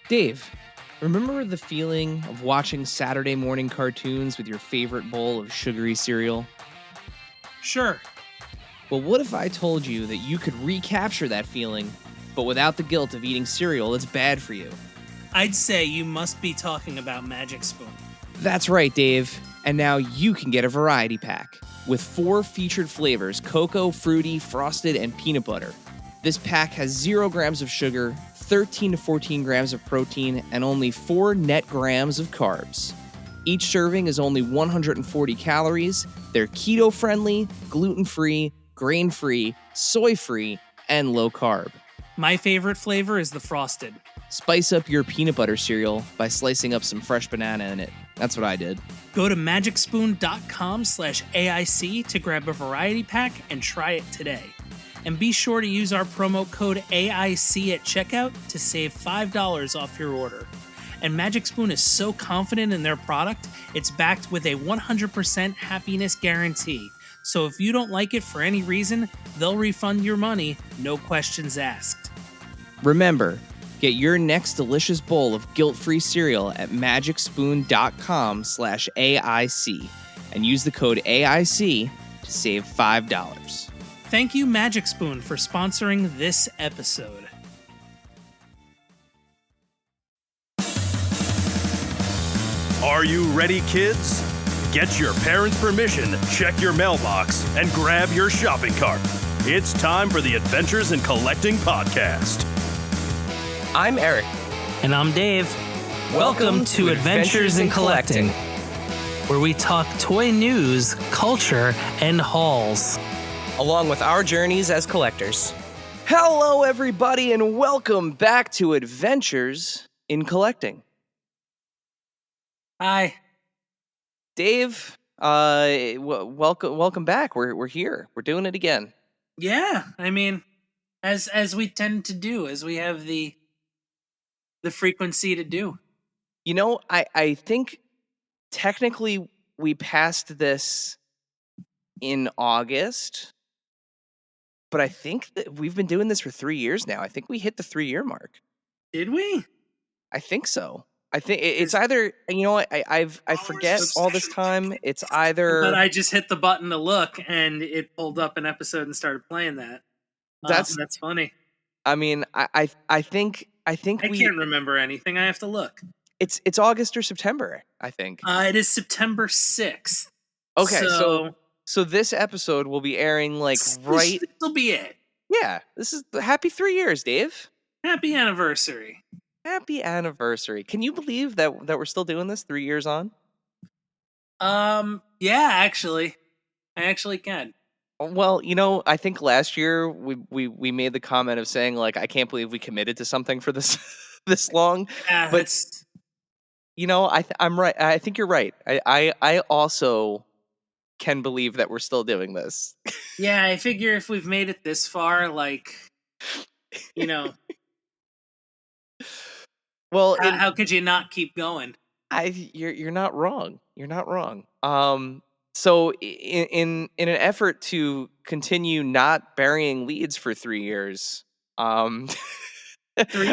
Dave, remember the feeling of watching Saturday morning cartoons with your favorite bowl of sugary cereal? Sure. Well, what if I told you that you could recapture that feeling, but without the guilt of eating cereal that's bad for you? I'd say you must be talking about Magic Spoon. That's right, Dave. And now you can get a variety pack with 4 featured flavors: cocoa, fruity, frosted, and peanut butter. This pack has 0 grams of sugar, 13 to 14 grams of protein, and only 4 net grams of carbs. Each serving is only 140 calories. They're keto-friendly, gluten-free, grain-free, soy-free, and low-carb. My favorite flavor is the frosted. Spice up your peanut butter cereal by slicing up some fresh banana in it. That's what I did. Go to magicspoon.com/AIC to grab a variety pack and try it today. And be sure to use our promo code AIC at checkout to save $5 off your order. And Magic Spoon is so confident in their product, it's backed with a 100% happiness guarantee. So if you don't like it for any reason, they'll refund your money, no questions asked. Remember, get your next delicious bowl of guilt-free cereal at magicspoon.com/AIC and use the code AIC to save $5. Thank you, Magic Spoon, for sponsoring this episode. Are you ready, kids? Get your parents' permission, check your mailbox, and grab your shopping cart. It's time for the Adventures in Collecting podcast. I'm Eric. And I'm Dave. Welcome to Adventures in Collecting, where we talk toy news, culture, and hauls. Along with our journeys as collectors. Hello, everybody, and welcome back to Adventures in Collecting. Hi. Dave, welcome back. We're here. We're doing it again. Yeah, I mean, as we tend to do, as we have the frequency to do. You know, I think technically we passed this in August, but I think that we've been doing this for 3 years now. I think we hit the 3-year mark. Did we? I think so. I think it's either, you know what, I forget all this time. It's either... But I just hit the button to look, and it pulled up an episode and started playing that. That's funny. I mean, I think I can't remember anything. I have to look. It's August or September, I think. It is September 6th. Okay, so this episode will be airing right... This'll be it. Yeah, this is happy 3 years, Dave. Happy anniversary. Happy anniversary. Can you believe that we're still doing this 3 years on? Yeah, actually. I actually can. Well, you know, I think last year we made the comment of saying, like, I can't believe we committed to something for this this long. Yeah, but you know, I'm right. I think you're right. I also can believe that we're still doing this. Yeah, I figure if we've made it this far, you know. Well, how could you not keep going? You're not wrong. You're not wrong. So in an effort to continue not burying leads for 3 years, 3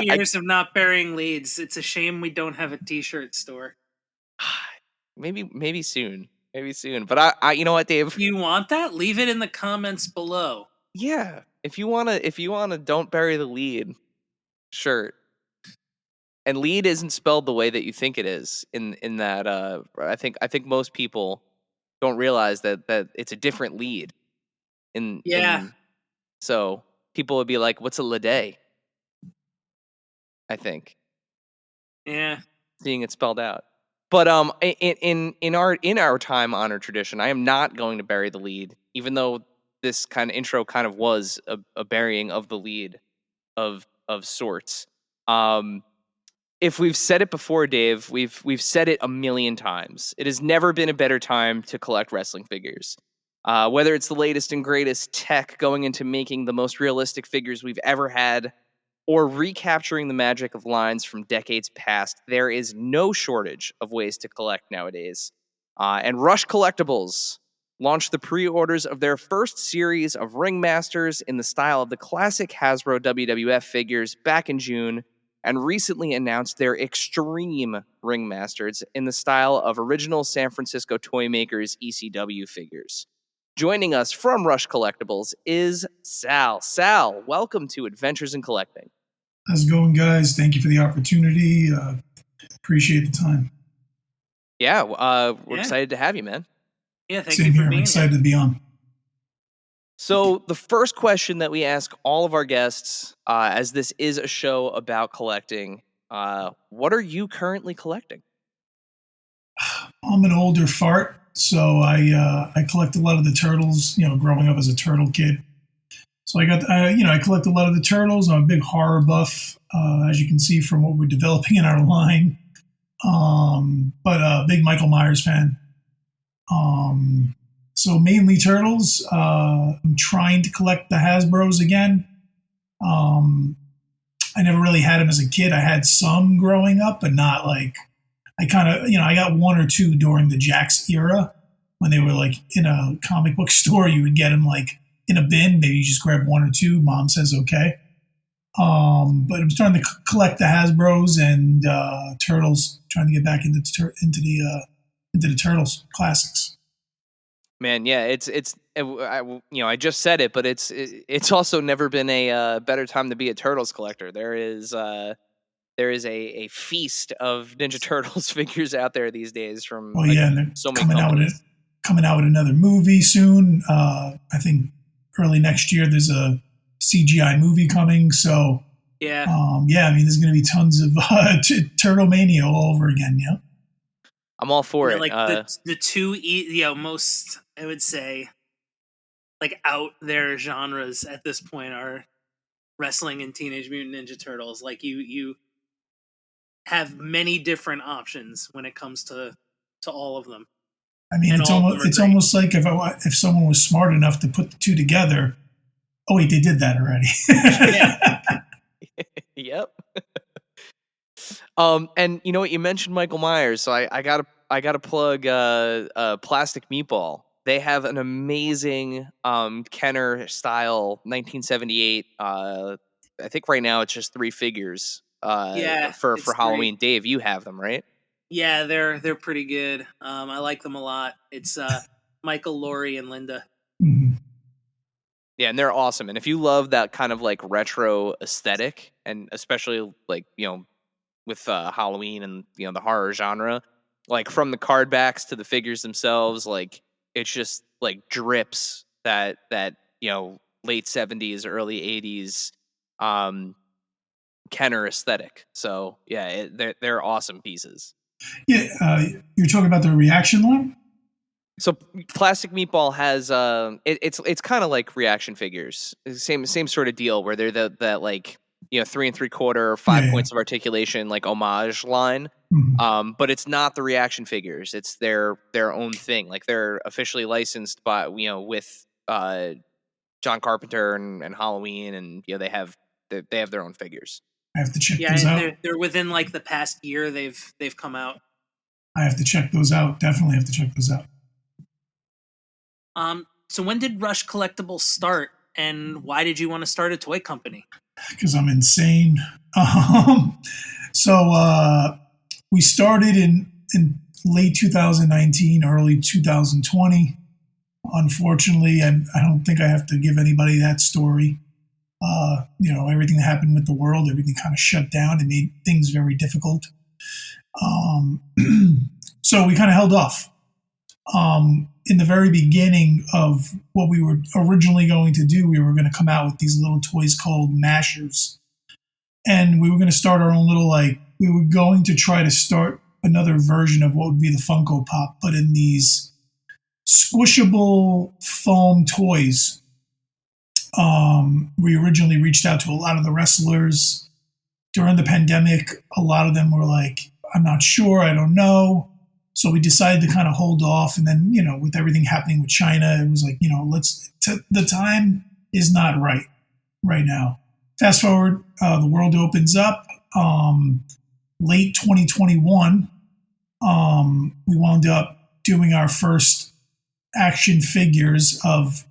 years of not burying leads. It's a shame we don't have a t-shirt store. Maybe soon. But I you know what, Dave? If you want that? Leave it in the comments below. Yeah. If you wanna don't bury the lead shirt. And lead isn't spelled the way that you think it is in that I think most people don't realize that it's a different lead. So people would be like, what's a Lede? I think. Yeah. Seeing it spelled out. But in our time honored tradition, I am not going to bury the lead, even though this kind of intro kind of was a burying of the lead of sorts. If we've said it before, Dave, we've said it a million times. It has never been a better time to collect wrestling figures. Whether it's the latest and greatest tech going into making the most realistic figures we've ever had, or recapturing the magic of lines from decades past, there is no shortage of ways to collect nowadays. And Rush Collectibles launched the pre-orders of their first series of Ringmasters in the style of the classic Hasbro WWF figures back in June. and recently announced their Extreme Ringmasters in the style of original San Francisco toy makers ECW figures. Joining us from Rush Collectibles is Sal. Sal, welcome to Adventures in Collecting. How's it going, guys? Thank you for the opportunity. Appreciate the time. Yeah, we're excited to have you, man. Yeah, thank Same you for here. I'm being excited here. to be on. So the first question that we ask all of our guests, as this is a show about collecting, what are you currently collecting? I'm an older fart, so I collect a lot of the turtles. Growing up as a turtle kid, so I collect a lot of the turtles. I'm a big horror buff, as you can see from what we're developing in our line. But a big Michael Myers fan. So mainly turtles. I'm trying to collect the Hasbros again. I never really had them as a kid. I had some growing up, but not like, I got one or two during the Jakks era when they were like in a comic book store. You would get them like in a bin. Maybe you just grab one or two. Mom says okay. But I'm starting to collect the Hasbros and turtles. Trying to get back into the turtles classics. Man, yeah, I just said it, but it's also never been a better time to be a Turtles collector. There is a feast of Ninja Turtles figures out there these days from and they're so many companies. Coming out with another movie soon. I think early next year there's a CGI movie coming. So yeah, there's going to be tons of Turtle Mania all over again. Yeah, I'm all for it. Like the two most, I would say, like out there genres at this point are wrestling and Teenage Mutant Ninja Turtles. Like you have many different options when it comes to all of them. I mean, it's almost like if someone was smart enough to put the two together. Oh wait, they did that already. Yep. And you know what? You mentioned Michael Myers, so I gotta plug Plastic Meatball. They have an amazing Kenner style 1978. I think right now it's just 3 figures. For Halloween. 3. Dave, you have them, right? Yeah, they're pretty good. I like them a lot. It's Michael, Lori, and Linda. Mm-hmm. Yeah, and they're awesome. And if you love that kind of like retro aesthetic, and especially like with Halloween and the horror genre, like from the card backs to the figures themselves, like it's just like drips that late 70s, early 80s Kenner aesthetic. So yeah, they're awesome pieces. Yeah, you're talking about the reaction line. So Plastic Meatball has it's kind of like reaction figures, same sort of deal where they're that like 3 3/4, 5 points of articulation like homage line. Mm-hmm. But it's not the reaction figures; it's their own thing. Like they're officially licensed by with John Carpenter and Halloween, and they have their own figures. I have to check those out. They're within like the past year they've come out. I have to check those out. Definitely have to check those out. So when did Rush Collectibles start, and why did you want to start a toy company? Because I'm insane. So we started in late 2019, early 2020. Unfortunately, I don't think I have to give anybody that story. Everything that happened with the world, everything kind of shut down. It made things very difficult. So we kind of held off. In the very beginning of what we were originally going to do, we were going to come out with these little toys called Mashers. And we were going to start our own little, we were going to try to start another version of what would be the Funko Pop, but in these squishable foam toys. We originally reached out to a lot of the wrestlers during the pandemic. A lot of them were like, I'm not sure, I don't know. So we decided to kind of hold off. And then, with everything happening with China, it was like, the time is not right now. Fast forward, the world opens up. Late 2021, we wound up doing our first action figures of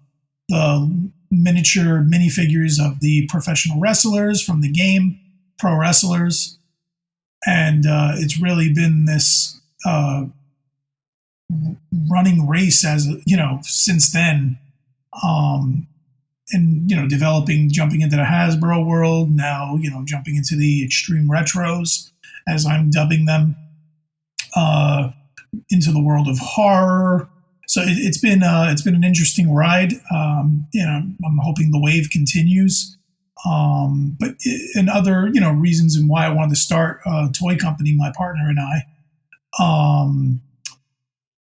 the miniature minifigures of the professional wrestlers from the game. pro wrestlers, and it's really been this running race as since then. And jumping into the Hasbro world now, jumping into the extreme retros, as I'm dubbing them, into the world of horror. So it's been an interesting ride. I'm hoping the wave continues. But and other reasons and why I wanted to start a toy company, my partner and I,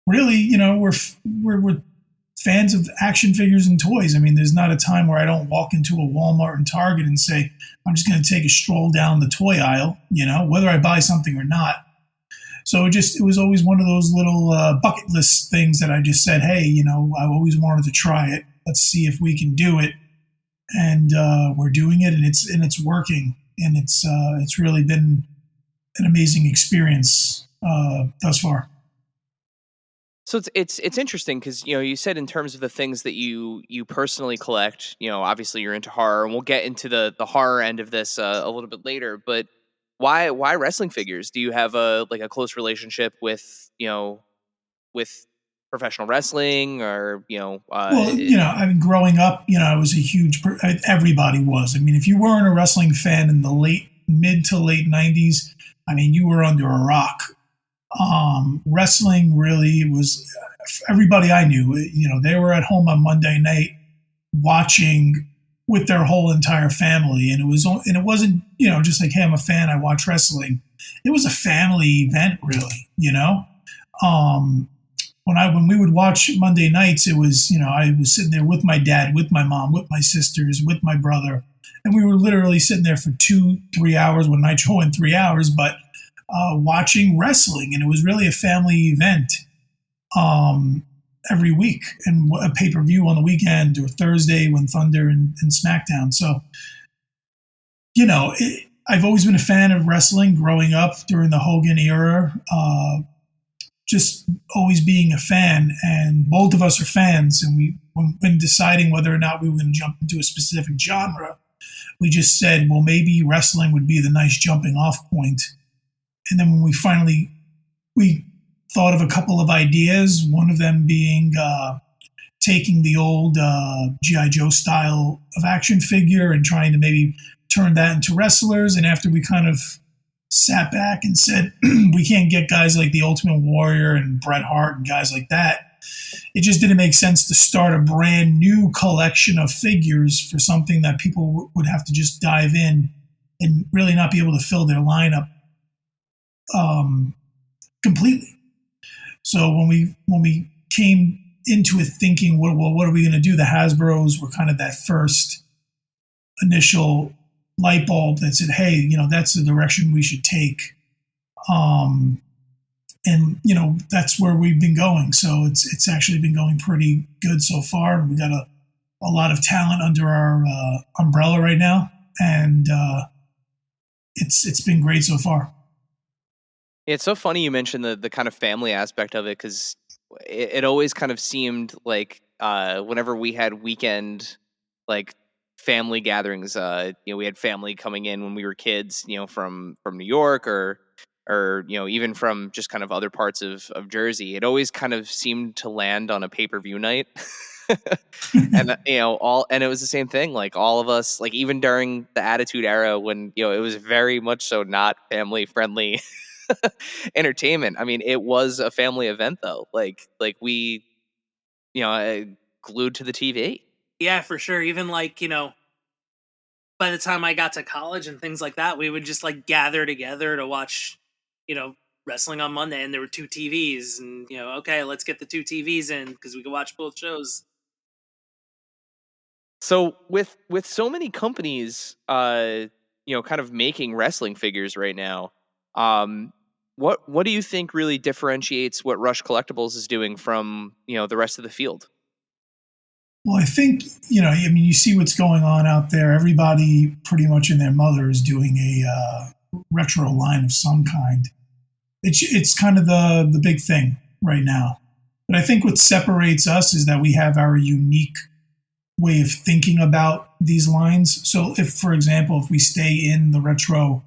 really, we're fans of action figures and toys. I mean, there's not a time where I don't walk into a Walmart and Target and say, I'm just going to take a stroll down the toy aisle, whether I buy something or not. So it was always one of those little bucket list things that I just said, hey, I always wanted to try it. Let's see if we can do it. And we're doing it, and it's working. And it's really been an amazing experience thus far. So it's interesting because you said in terms of the things that you personally collect, obviously you're into horror, and we'll get into the horror end of this a little bit later. But why wrestling figures? Do you have a close relationship with with professional wrestling, or Well, I mean, growing up, I was a huge. Everybody was. I mean, if you weren't a wrestling fan in the mid to late '90s, I mean, you were under a rock. Wrestling really was everybody I knew. They were at home on Monday night watching with their whole entire family, and it wasn't just like, hey, I'm a fan, I watch wrestling. It was a family event, really. When we would watch Monday nights, it was I was sitting there with my dad, with my mom, with my sisters, with my brother, and we were literally sitting there for 2-3 hours. When Nitro went 3 hours, but watching wrestling, and it was really a family event every week, and a pay-per-view on the weekend or Thursday when Thunder and SmackDown. So, I've always been a fan of wrestling growing up during the Hogan era, just always being a fan, and both of us are fans, and when deciding whether or not we were going to jump into a specific genre, we just said, well, maybe wrestling would be the nice jumping off point. And then when we thought of a couple of ideas, one of them being taking the old G.I. Joe style of action figure and trying to maybe turn that into wrestlers. And after we kind of sat back and said, we can't get guys like the Ultimate Warrior and Bret Hart and guys like that, it just didn't make sense to start a brand new collection of figures for something that people would have to just dive in and really not be able to fill their lineup completely. So when we came into it thinking, what are we going to do? The Hasbros were kind of that first initial light bulb that said, hey, that's the direction we should take. And that's where we've been going. So it's actually been going pretty good so far. We got a lot of talent under our umbrella right now, and it's been great so far. It's so funny you mentioned the kind of family aspect of it, because it always kind of seemed like whenever we had weekend family gatherings, we had family coming in when we were kids, from New York or even from just kind of other parts of Jersey. It always kind of seemed to land on a pay-per-view night. And and it was the same thing, all of us, even during the Attitude Era, when it was very much so not family friendly entertainment. I mean, it was a family event though. We glued to the TV. Yeah, for sure. Even by the time I got to college and things like that, we would just gather together to watch wrestling on Monday, and there were 2 TVs, and okay, let's get the 2 TVs in because we could watch both shows. So with so many companies kind of making wrestling figures right now, what do you think really differentiates what Rush Collectibles is doing from the rest of the field? Well, I think, you see what's going on out there. Everybody pretty much and their mother is doing a retro line of some kind. It's kind of the big thing right now. But I think what separates us is that we have our unique way of thinking about these lines. So if, for example, if we stay in the retro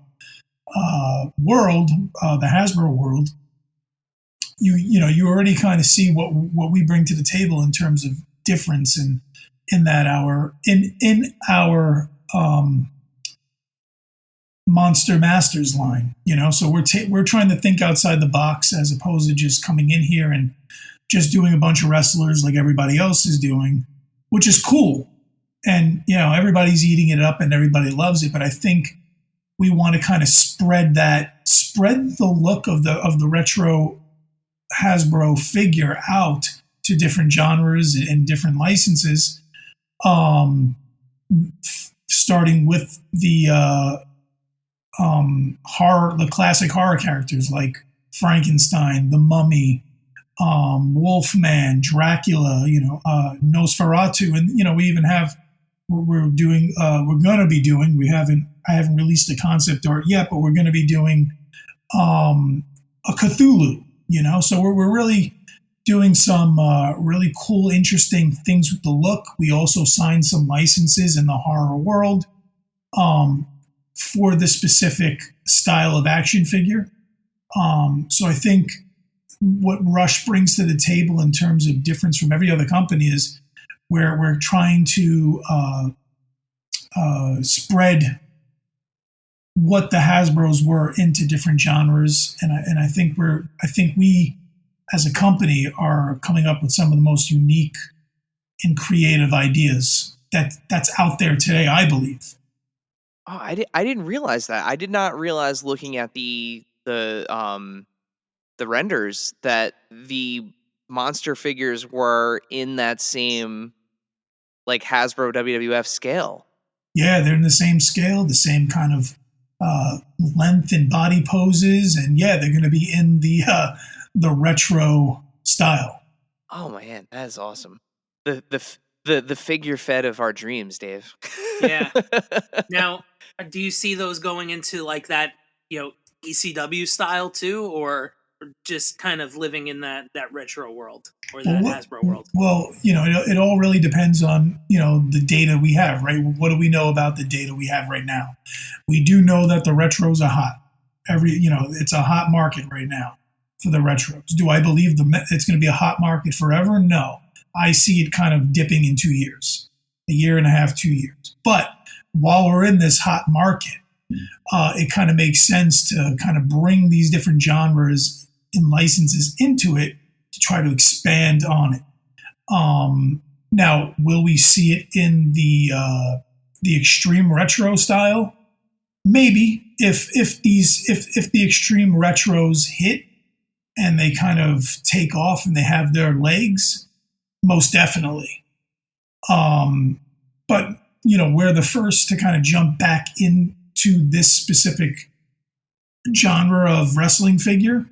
world, the Hasbro world, you already kind of see what we bring to the table in terms of difference in that our Monster Masters line, so we're trying to think outside the box as opposed to just coming in here and just doing a bunch of wrestlers like everybody else is doing, which is cool. And, everybody's eating it up and everybody loves it. But I think we want to kind of spread the look of the retro Hasbro figure out to different genres and different licenses, starting with the the classic horror characters like Frankenstein, the Mummy, Wolfman, Dracula, Nosferatu, and we even have we're gonna be doing. I haven't released the concept art yet, but we're gonna be doing a Cthulhu. So we're really doing some really cool, interesting things with the look. We also signed some licenses in the horror world for the specific style of action figure. So I think what Rush brings to the table in terms of difference from every other company is where we're trying to spread what the Hasbros were into different genres, and I think we as a company are coming up with some of the most unique and creative ideas that's out there today, I believe. Oh, I didn't realize that. I did not realize looking at the renders that the monster figures were in that same like Hasbro WWF scale. Yeah, they're in the same scale, the same kind of length and body poses, and yeah, they're going to be in the retro style. Oh man, that is awesome. The figure fed of our dreams, Dave. Yeah. Now, do you see those going into like that, ECW style too, or just kind of living in that retro world or that Hasbro world? Well, it all really depends on, the data we have, right? What do we know about the data we have right now? We do know that the retros are hot. It's a hot market right now for the retros. Do I believe it's going to be a hot market forever? No. I see it kind of dipping in 2 years, a year and a half, 2 years. But while we're in this hot market, it kind of makes sense to kind of bring these different genres and licenses into it to try to expand on it. Now, will we see it in the extreme retro style? Maybe if the extreme retros hit and they kind of take off and they have their legs, most definitely. But we're the first to kind of jump back into this specific genre of wrestling figure.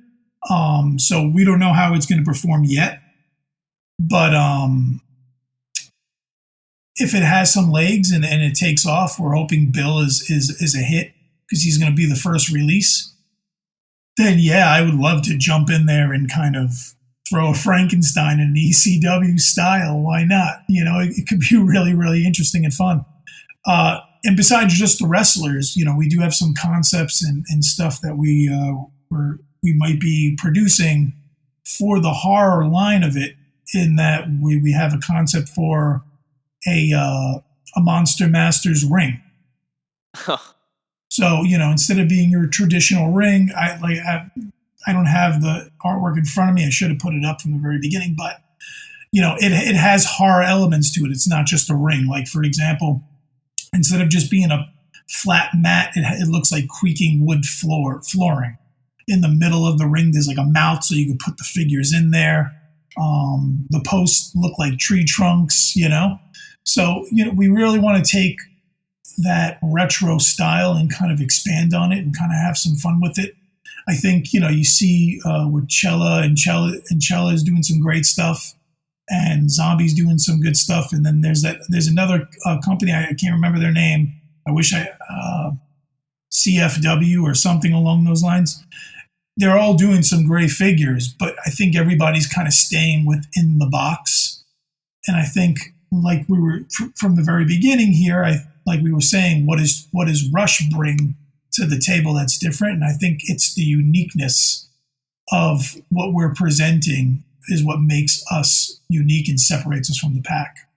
So we don't know how it's going to perform yet, but if it has some legs and it takes off, we're hoping Bill is a hit because he's going to be the first release. Then yeah, I would love to jump in there and kind of throw a Frankenstein in an ECW style. Why not? It could be really, really interesting and fun. And besides just the wrestlers, we do have some concepts and stuff that we might be producing for the horror line of it, in that we have a concept for a Monster Masters ring. Huh. So, instead of being your traditional ring, I don't have the artwork in front of me. I should have put it up from the very beginning, but it has horror elements to it. It's not just a ring. Like, for example, instead of just being a flat mat, it looks like creaking wood flooring. In the middle of the ring, there's like a mouth so you can put the figures in there. The posts look like tree trunks, So, we really want to take that retro style and kind of expand on it and kind of have some fun with it. I think, you see with Cella is doing some great stuff, and Zombie's doing some good stuff. And then there's another company, I can't remember their name. I wish CFW or something along those lines. They're all doing some great figures, but I think everybody's kind of staying within the box. And I think like we were from the very beginning here, like we were saying, what does Rush bring to the table that's different? And I think it's the uniqueness of what we're presenting is what makes us unique and separates us from the pack.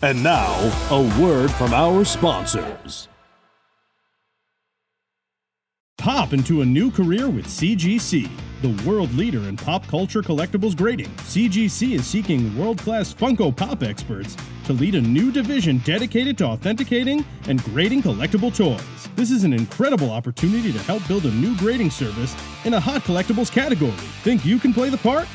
And now, a word from our sponsors. Hop into a new career with CGC, the world leader in pop culture collectibles grading. CGC is seeking world-class Funko Pop experts to lead a new division dedicated to authenticating and grading collectible toys. This is an incredible opportunity to help build a new grading service in a hot collectibles category. Think you can play the part?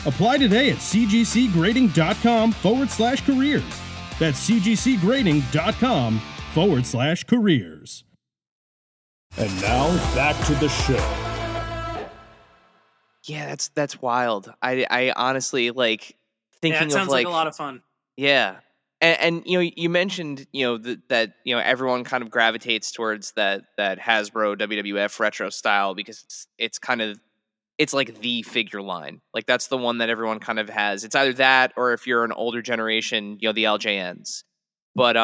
Apply today at cgcgrading.com/careers. That's cgcgrading.com/careers. And now, back to the show. Yeah, that's wild. I honestly like thinking it sounds of like a lot of fun. Yeah, and you mentioned that everyone kind of gravitates towards that Hasbro WWF retro style because it's kind of it's like the figure line. Like that's the one that everyone kind of has. It's either that or if you're an older generation, the LJNs. But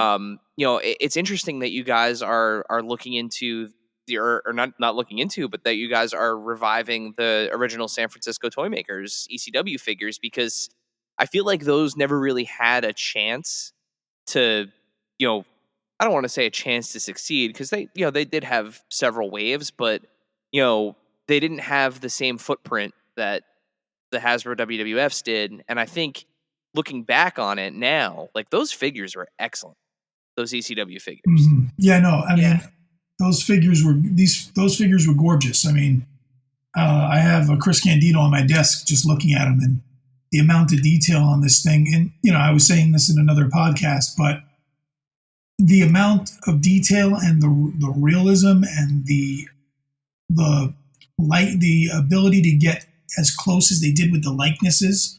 it's interesting that you guys are looking into or not looking into, but that you guys are reviving the original San Francisco toy makers ECW figures, because I feel like those never really had a chance to, I don't want to say a chance to succeed because they did have several waves, but they didn't have the same footprint that the Hasbro WWFs did. And I think looking back on it now, like those figures were excellent. Those ECW figures. Mm-hmm. Yeah, no, I mean, those figures were gorgeous. I mean, I have a Chris Candido on my desk just looking at them and the amount of detail on this thing. And, I was saying this in another podcast, but the amount of detail and the realism and the ability to get as close as they did with the likenesses,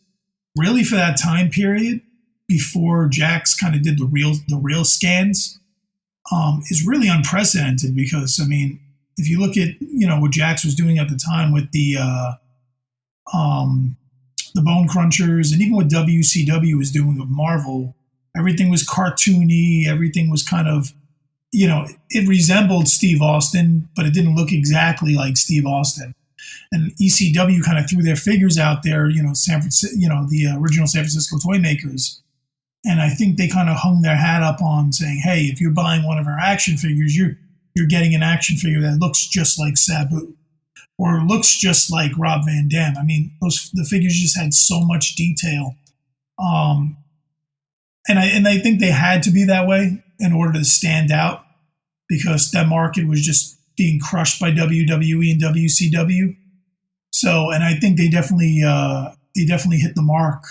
really for that time period before Jax kind of did the real scans, is really unprecedented. Because I mean, if you look at what Jax was doing at the time with the Bone Crunchers, and even what WCW was doing with Marvel, everything was cartoony. Everything was kind of, it resembled Steve Austin, but it didn't look exactly like Steve Austin. And ECW kind of threw their figures out there, San Francisco, the original San Francisco toy makers. And I think they kind of hung their hat up on saying, hey, if you're buying one of our action figures, you're getting an action figure that looks just like Sabu or looks just like Rob Van Dam. I mean, the figures just had so much detail. And I think they had to be that way in order to stand out, because that market was just being crushed by WWE and WCW. So, and I think they definitely hit the mark,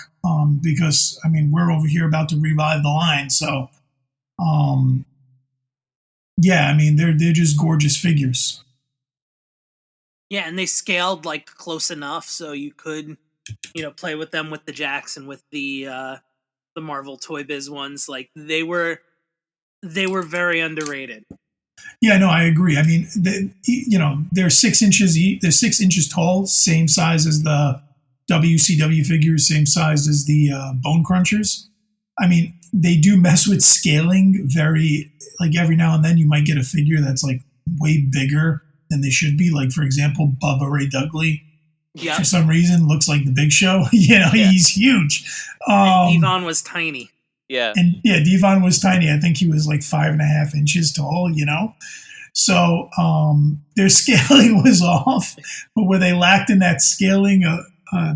because I mean, we're over here about to revive the line. So, yeah, I mean, they're just gorgeous figures. Yeah, and they scaled like close enough so you could, play with them with the Jax and with the Marvel Toy Biz ones. Like they were very underrated. Yeah, no, I agree. I mean, they're 6 inches. They're 6 inches tall, same size as the WCW figures, same size as the Bone Crunchers. I mean, they do mess with scaling very, like every now and then you might get a figure that's like way bigger than they should be. Like, for example, Bubba Ray Dudley, for some reason, looks like the Big Show. He's huge. Devon was tiny. Yeah. And yeah, Devon was tiny. I think he was like 5.5 inches tall, So their scaling was off, but where they lacked in that scaling,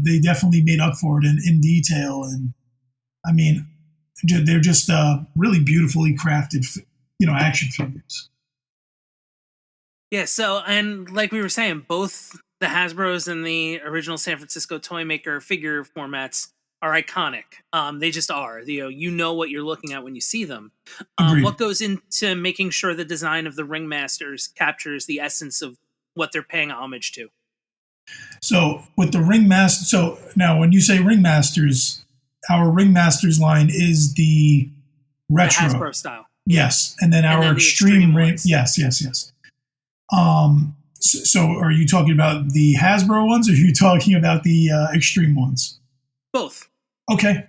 they definitely made up for it in detail. And I mean, they're just really beautifully crafted, action figures. Yeah. So, and like we were saying, both the Hasbros and the original San Francisco toy maker figure formats are iconic. They just are. You know what you're looking at when you see them. What goes into making sure the design of the Ringmasters captures the essence of what they're paying homage to? So with the Ringmaster, so now when you say Ringmasters, our Ringmasters line is the retro, the Hasbro style. Yes, and then our extreme ring. Yes. So are you talking about the Hasbro ones, or are you talking about the extreme ones? Both. Okay.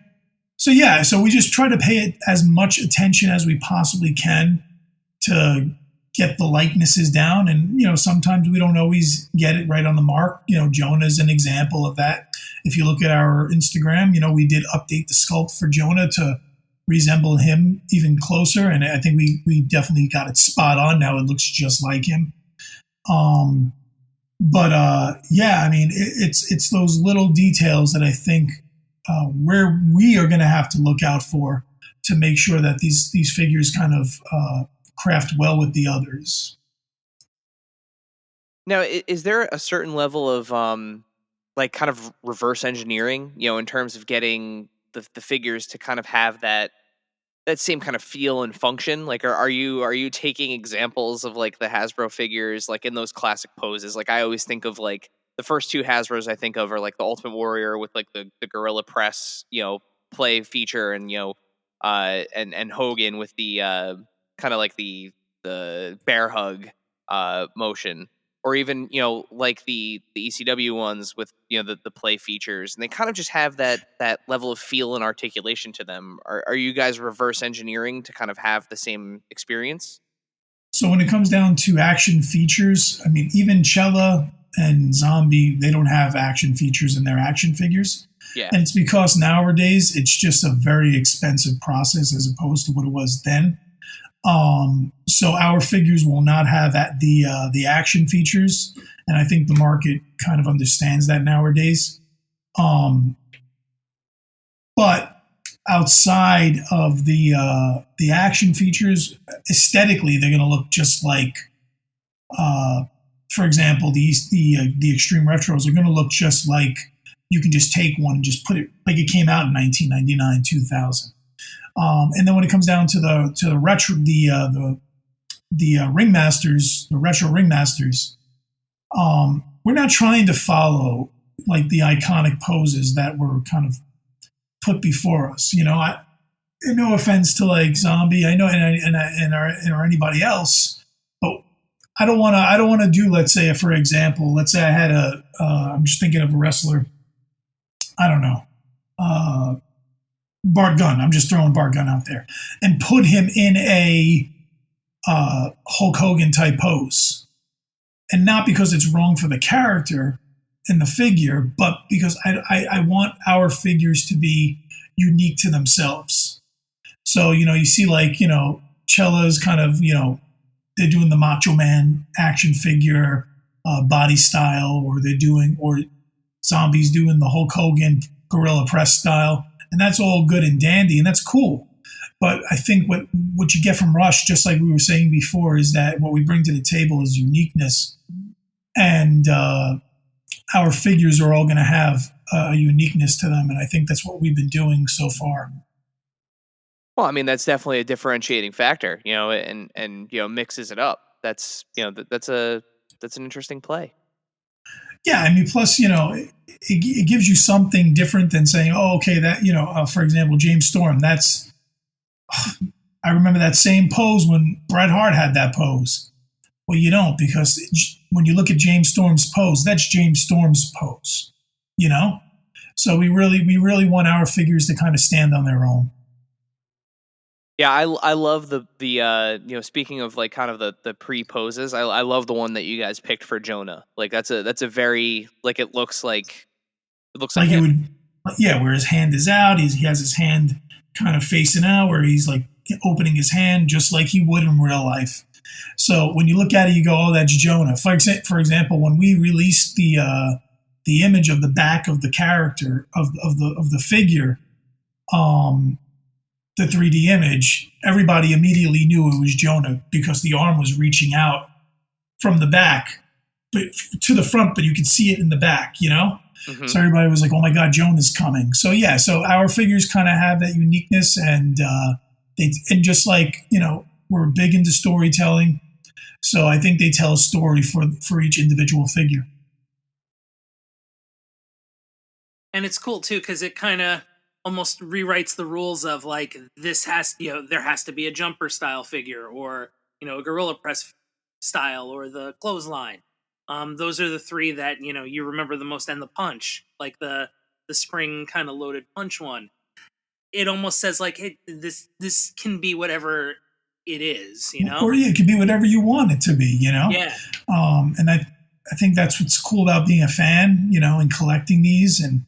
so we just try to pay it as much attention as we possibly can to get the likenesses down. And, sometimes we don't always get it right on the mark. Jonah is an example of that. If you look at our Instagram, we did update the sculpt for Jonah to resemble him even closer. And I think we definitely got it spot on. Now it looks just like him. It's those little details that I think where we are going to have to look out for to make sure that these figures kind of craft well with the others. Now, is there a certain level of kind of reverse engineering, in terms of getting the figures to kind of have that same kind of feel and function? Like, are you taking examples of like the Hasbro figures, like in those classic poses? Like, I always think of like the first two Hasbros I think of are like the Ultimate Warrior with like the gorilla press, play feature, and and Hogan with the kind of like the bear hug motion, or even like the ECW ones with the play features, and they kind of just have that level of feel and articulation to them. Are you guys reverse engineering to kind of have the same experience? So when it comes down to action features, I mean, even Cella and Zombie, they don't have action features in their action figures. Yeah. And it's because nowadays it's just a very expensive process as opposed to what it was then. So our figures will not have the action features, and I think the market kind of understands that nowadays. But outside of the action features, aesthetically, they're going to look just like, for example, the Extreme Retros are going to look just like you can just take one and just put it like it came out in 1999, 2000. And then when it comes down to the retro, the ringmasters, the retro ringmasters, we're not trying to follow like the iconic poses that were kind of put before us. No offense to like Zombie, I know, or anybody else, but I don't want to do. Let's say, for example, let's say I had I'm just thinking of a wrestler. I don't know. Bart Gunn. I'm just throwing Bart Gunn out there and put him in a Hulk Hogan type pose. And not because it's wrong for the character and the figure, but because I want our figures to be unique to themselves. So, you see like, Cella's kind of, they're doing the Macho Man action figure body style, or Zombie's doing the Hulk Hogan gorilla press style. And that's all good and dandy, and that's cool. But I think what you get from Rush, just like we were saying before, is that what we bring to the table is uniqueness. And our figures are all going to have a uniqueness to them. And I think that's what we've been doing so far. Well, I mean, that's definitely a differentiating factor, and mixes it up. That's that's an interesting play. Yeah, I mean, plus, it gives you something different than saying, oh, okay, that, for example, James Storm, I remember that same pose when Bret Hart had that pose. Well, you don't, because when you look at James Storm's pose, that's James Storm's pose, So we really want our figures to kind of stand on their own. Yeah, I love the speaking of like kind of the pre poses, I love the one that you guys picked for Jonah. Like that's a very like it looks like him. Where his hand is out, he has his hand kind of facing out, where he's like opening his hand just like he would in real life. So when you look at it, you go, "Oh, that's Jonah." For example, when we released the image of the back of the character of the figure, the 3D image, everybody immediately knew it was Jonah because the arm was reaching out from the back, but to the front, but you could see it in the back, Mm-hmm. So everybody was like, "Oh my God, Jonah's coming!" So yeah, so our figures kind of have that uniqueness, and just like we're big into storytelling, so I think they tell a story for each individual figure. And it's cool too because it kind of almost rewrites the rules of like this has there has to be a jumper style figure, or a gorilla press style, or the clothesline. Those are the three that you remember the most, and the punch, like the spring kind of loaded punch one. it almost says like, hey, this can be whatever it is, you know? Or yeah, it could be whatever you want it to be, you know? Yeah. And I think that's what's cool about being a fan, you know, and collecting these, and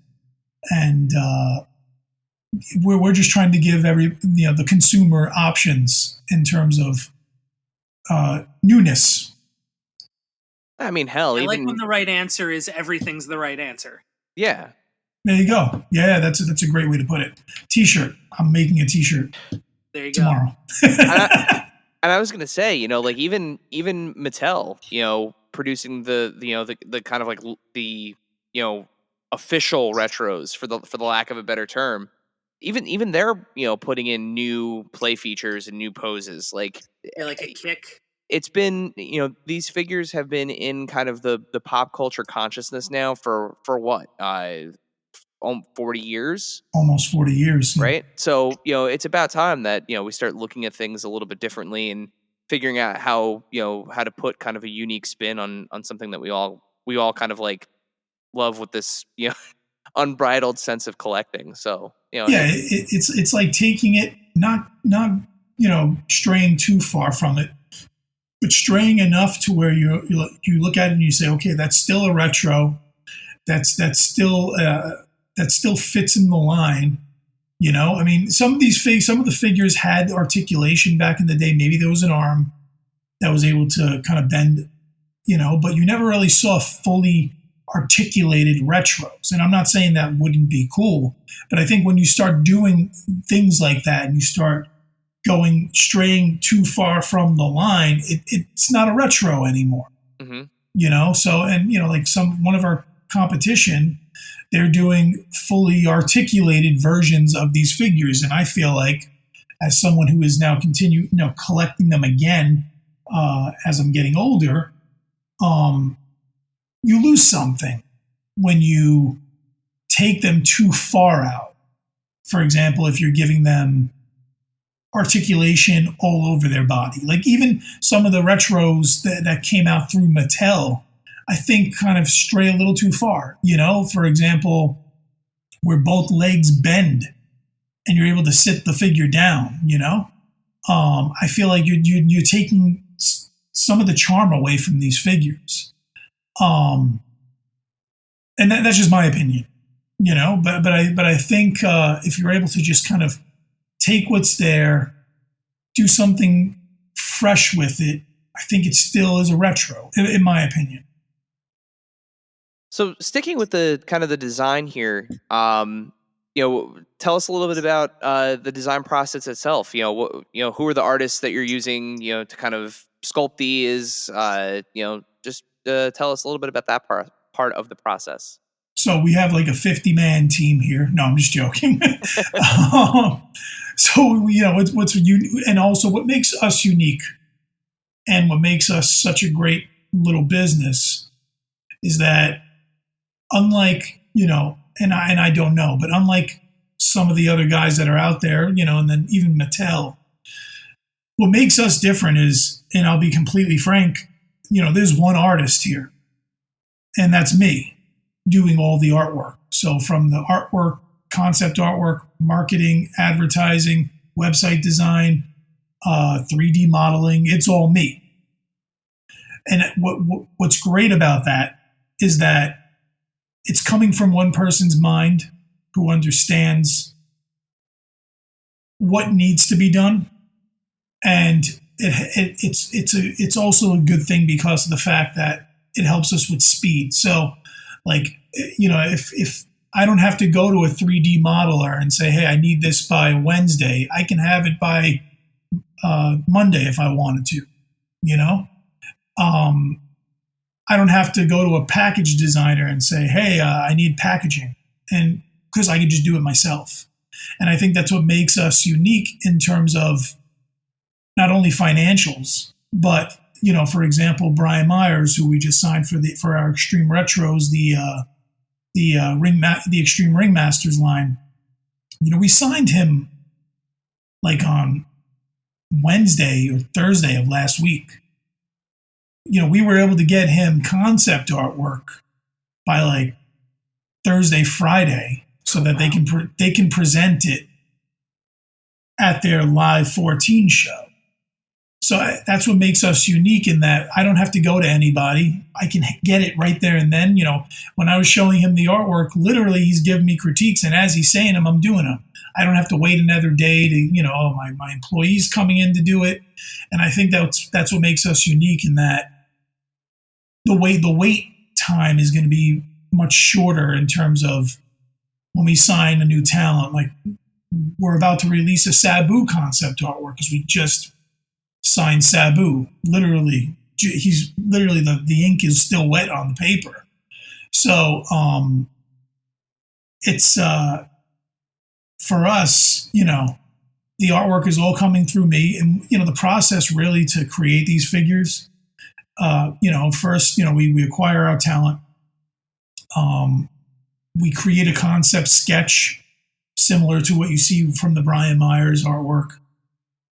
we're just trying to give the consumer options in terms of newness. I mean, hell, I even like when the right answer is everything's the right answer. yeah. There you go. Yeah, that's a great way to put it. T-shirt. I'm making a T-shirt There you tomorrow. And I was gonna say, you know, like even Mattel, you know, producing the kind of like the official retros for the lack of a better term. Even they're putting in new play features and new poses. Like Yeah, like a kick. it's been these figures have been in kind of the pop culture consciousness now for what 40 years. Almost 40 years. Right. So, it's about time that, we start looking at things a little bit differently and figuring out how to put kind of a unique spin on something that we all kind of like love with this, unbridled sense of collecting. So, yeah, it's like taking it, not straying too far from it, but straying enough to where you look at it and you say, okay, that's still a retro. That still fits in the line. You know, I mean, some of the figures had articulation back in the day. Maybe there was an arm that was able to kind of bend, but you never really saw fully articulated retros. And I'm not saying that wouldn't be cool, but I think when you start doing things like that and you start straying too far from the line, it's not a retro anymore. Mm-hmm. So, and like one of our competition, they're doing fully articulated versions of these figures. And I feel like, as someone who is now collecting them again, as I'm getting older, you lose something when you take them too far out. For example, if you're giving them articulation all over their body, like even some of the retros that came out through Mattel, I think kind of stray a little too far. For example, where both legs bend and you're able to sit the figure down. I feel like you're taking some of the charm away from these figures. And that's just my opinion. But I think if you're able to just kind of take what's there, do something fresh with it, I think it still is a retro, in my opinion. So sticking with the kind of the design here, tell us a little bit about the design process itself. Who are the artists that you're using, to kind of sculpt these? Just tell us a little bit about that part of the process. So we have like a 50-man team here. No, I'm just joking. So what's and also what makes us unique, and what makes us such a great little business, is that unlike, and I don't know, but unlike some of the other guys that are out there, and then even Mattel, what makes us different is, and I'll be completely frank, there's one artist here, and that's me doing all the artwork. So from the artwork, concept artwork, marketing, advertising, website design, 3D modeling, it's all me. And what's great about that is that it's coming from one person's mind who understands what needs to be done, and it's also a good thing because of the fact that it helps us with speed. So, like, if I don't have to go to a 3D modeler and say, hey, I need this by Wednesday, I can have it by Monday if I wanted to. I don't have to go to a package designer and say, hey, I need packaging, and because I can just do it myself. And I think that's what makes us unique in terms of not only financials, but, for example, Brian Myers, who we just signed for our Extreme Retros, the Extreme Ringmasters line. We signed him like on Wednesday or Thursday of last week. We were able to get him concept artwork by like Thursday, Friday, so that they can present it at their live 14 show. So that's what makes us unique, in that I don't have to go to anybody. I can get it right there and then. When I was showing him the artwork, literally he's giving me critiques, and as he's saying them, I'm doing them. I don't have to wait another day to, my employees coming in to do it. And I think that's what makes us unique, in that the wait time is going to be much shorter in terms of when we sign a new talent. Like, we're about to release a Sabu concept artwork because we just signed Sabu. Literally, he's literally the ink is still wet on the paper. So it's for us, the artwork is all coming through me, and the process really to create these figures. First, we acquire our talent. We create a concept sketch similar to what you see from the Brian Myers artwork.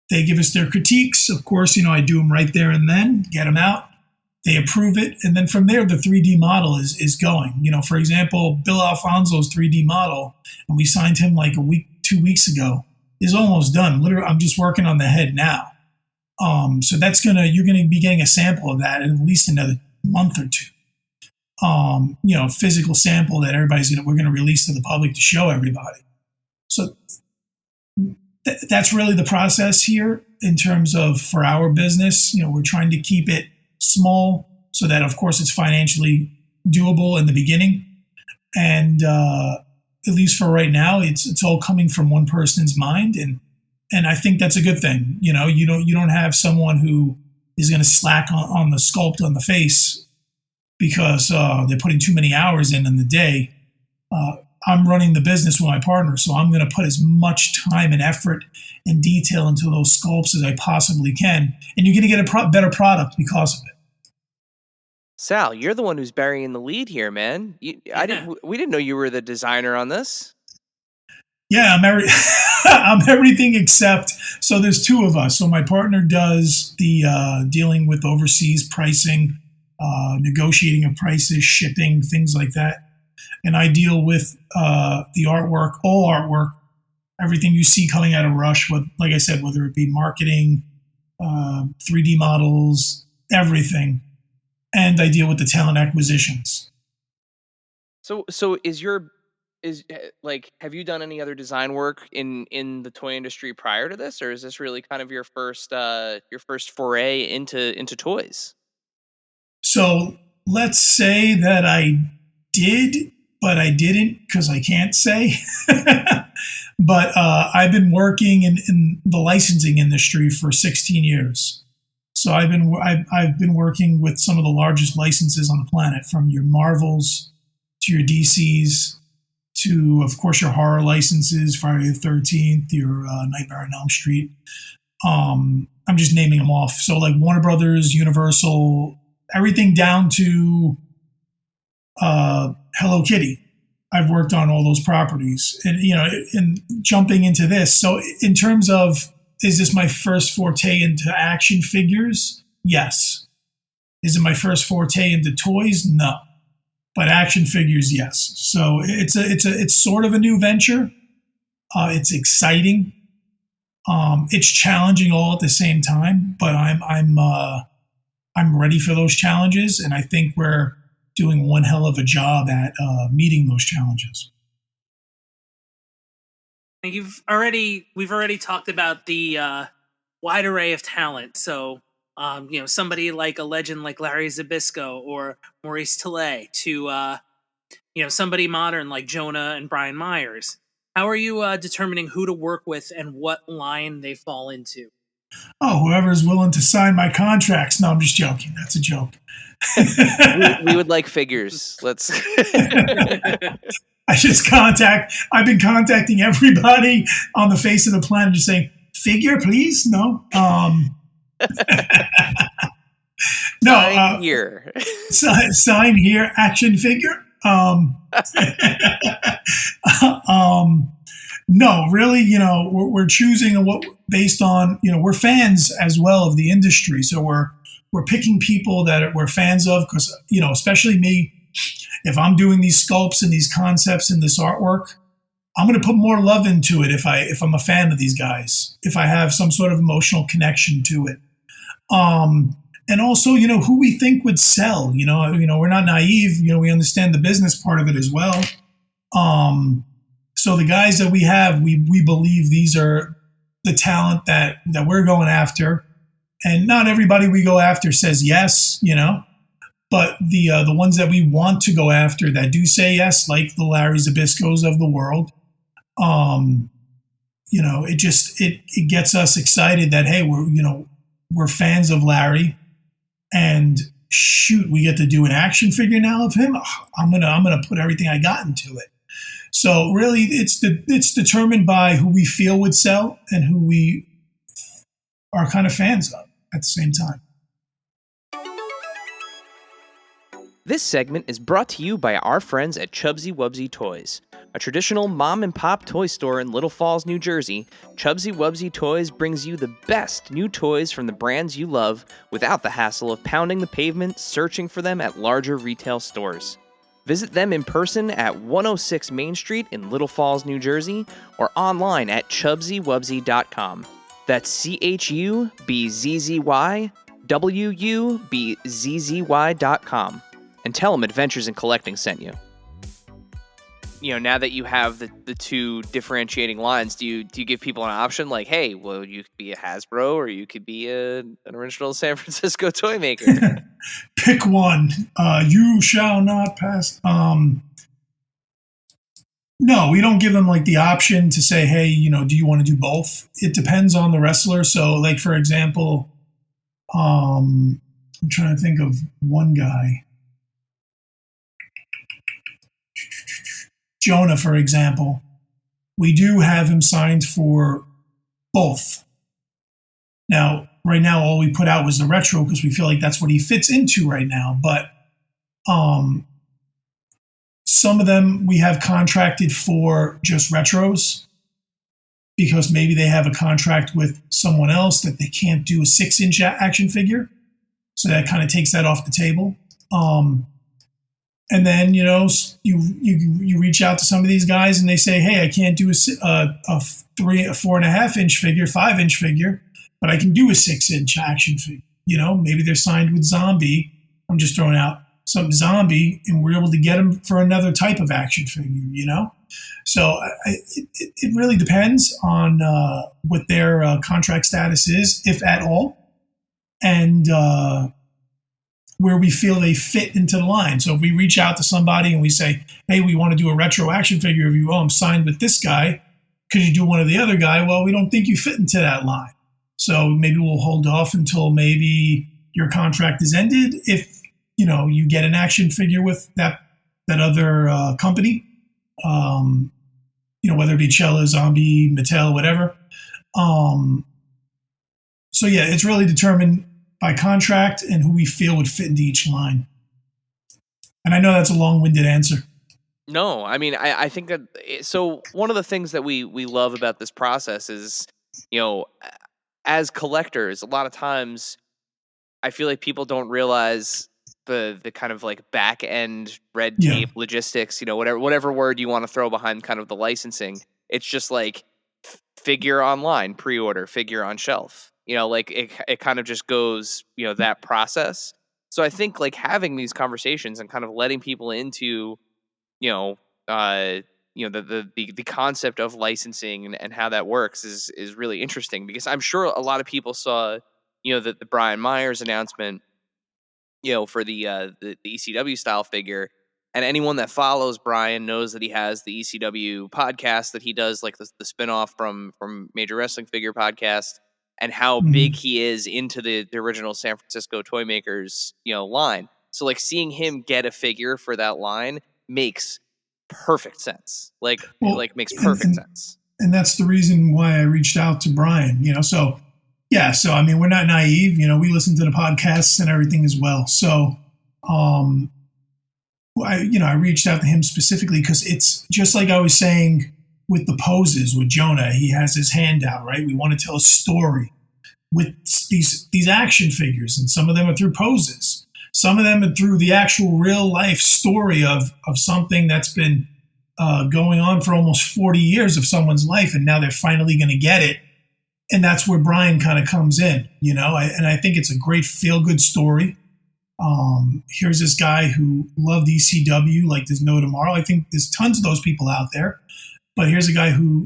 They give us their critiques. Of course, I do them right there and then, get them out. They approve it. And then from there, the 3D model is going. For example, Bill Alfonso's 3D model, and we signed him like 2 weeks ago, is almost done. Literally, I'm just working on the head now. So you're going to be getting a sample of that in at least another month or two. Physical sample that we're going to release to the public to show everybody. So that's really the process here in terms of, for our business. We're trying to keep it small so that, of course, it's financially doable in the beginning. And at least for right now, it's all coming from one person's mind, and I think that's a good thing. You don't have someone who is going to slack on the sculpt on the face because they're putting too many hours in the day. I'm running the business with my partner, so I'm going to put as much time and effort and detail into those sculpts as I possibly can, and you're going to get a better product because of it. Sal, you're the one who's burying the lead here, man. We didn't know you were the designer on this. Yeah, I'm everything except. So there's two of us. So my partner does the dealing with overseas pricing, negotiating of prices, shipping, things like that. And I deal with the artwork, all artwork, everything you see coming out of Rush, like I said, whether it be marketing, 3D models, everything. And I deal with the talent acquisitions. So have you done any other design work in the toy industry prior to this, or is this really kind of your first foray into toys? So let's say that I did, but I didn't because I can't say. But I've been working in the licensing industry for 16 years. So I've been working with some of the largest licenses on the planet, from your Marvels to your DCs to, of course, your horror licenses, Friday the 13th, your Nightmare on Elm Street. I'm just naming them off. So like Warner Brothers, Universal, everything down to Hello Kitty. I've worked on all those properties, and jumping into this. So in terms of, is this my first forte into action figures? Yes. Is it my first forte into toys? No. But action figures, yes. So it's sort of a new venture. It's exciting. It's challenging all at the same time, but I'm ready for those challenges, and I think we're doing one hell of a job at meeting those challenges. We've already talked about the wide array of talent. So, somebody like a legend like Larry Zabisco or Maurice Tillet to, somebody modern like Jonah and Brian Myers. How are you determining who to work with and what line they fall into? Oh, whoever's willing to sign my contracts. No, I'm just joking. That's a joke. we would like figures. Let's. I've been contacting everybody on the face of the planet, just saying, figure, please. No. No. Sign here. Sign here. Action figure. No, really, we're choosing what based on, we're fans as well of the industry. So we're picking people that we're fans of because, especially me, if I'm doing these sculpts and these concepts and this artwork, I'm going to put more love into it if I'm a fan of these guys, if I have some sort of emotional connection to it. And also, who we think would sell. We're not naive. We understand the business part of it as well. So the guys that we have, we believe these are the talent that we're going after. And not everybody we go after says yes, but the ones that we want to go after that do say yes, like the Larry Zabiscos of the world, it gets us excited that, hey, we're fans of Larry, and shoot, we get to do an action figure now of him. I'm gonna put everything I got into it. So really, it's determined by who we feel would sell and who we are kind of fans of at the same time. This segment is brought to you by our friends at Chubsy Wubsy Toys. A traditional mom-and-pop toy store in Little Falls, New Jersey, Chubsy Wubsy Toys brings you the best new toys from the brands you love without the hassle of pounding the pavement searching for them at larger retail stores. Visit them in person at 106 Main Street in Little Falls, New Jersey, or online at chubsywubsy.com. That's CHUBZYWUBZZY.com. And tell them Adventures in Collecting sent you. Now that you have the two differentiating lines, do you give people an option like, hey, well, you could be a Hasbro or you could be an original San Francisco toy maker? Pick one. You shall not pass. No, we don't give them like the option to say, hey, do you want to do both? It depends on the wrestler. So like, for example, I'm trying to think of one guy. Jonah, for example, we do have him signed for both. Now, right now, all we put out was the retro because we feel like that's what he fits into right now. But some of them we have contracted for just retros because maybe they have a contract with someone else that they can't do a 6-inch action figure. So that kind of takes that off the table. And then, you reach out to some of these guys and they say, hey, I can't do a 4.5-inch figure, 5-inch figure, but I can do a 6-inch action figure. Maybe they're signed with Zombie. I'm just throwing out some Zombie, and we're able to get them for another type of action figure, So it really depends on what their contract status is, if at all, and where we feel they fit into the line. So if we reach out to somebody and we say, hey, we want to do a retro action figure of you. Oh, I'm signed with this guy. Could you do one of the other guy? Well, we don't think you fit into that line. So maybe we'll hold off until maybe your contract is ended. If, you get an action figure with that other company, whether it be Cella, Zombie, Mattel, whatever. So yeah, it's really determined by contract and who we feel would fit into each line. And I know that's a long-winded answer. No, I mean, I think that, so one of the things that we love about this process is, as collectors, a lot of times I feel like people don't realize the kind of like back end red tape logistics, whatever word you want to throw behind kind of the licensing. It's just like figure online, pre-order, figure on shelf. It kind of just goes, that process. So I think like having these conversations and kind of letting people into, the concept of licensing and how that works is really interesting, because I'm sure a lot of people saw, the Brian Myers announcement, for the ECW style figure. And anyone that follows Brian knows that he has the ECW podcast that he does, like the spinoff from Major Wrestling Figure Podcast, and how big he is into the original San Francisco toy makers, line. So like seeing him get a figure for that line makes perfect sense. Makes perfect sense. And that's the reason why I reached out to Brian, so yeah. So, I mean, we're not naive, we listen to the podcasts and everything as well. So, I reached out to him specifically because it's just like I was saying with the poses with Jonah. He has his hand out, right? We want to tell a story with these action figures, and some of them are through poses. Some of them are through the actual real life story of something that's been going on for almost 40 years of someone's life, and now they're finally going to get it. And that's where Brian kind of comes in, and I think it's a great feel-good story. Here's this guy who loved ECW like there's no tomorrow. I think there's tons of those people out there, but here's a guy who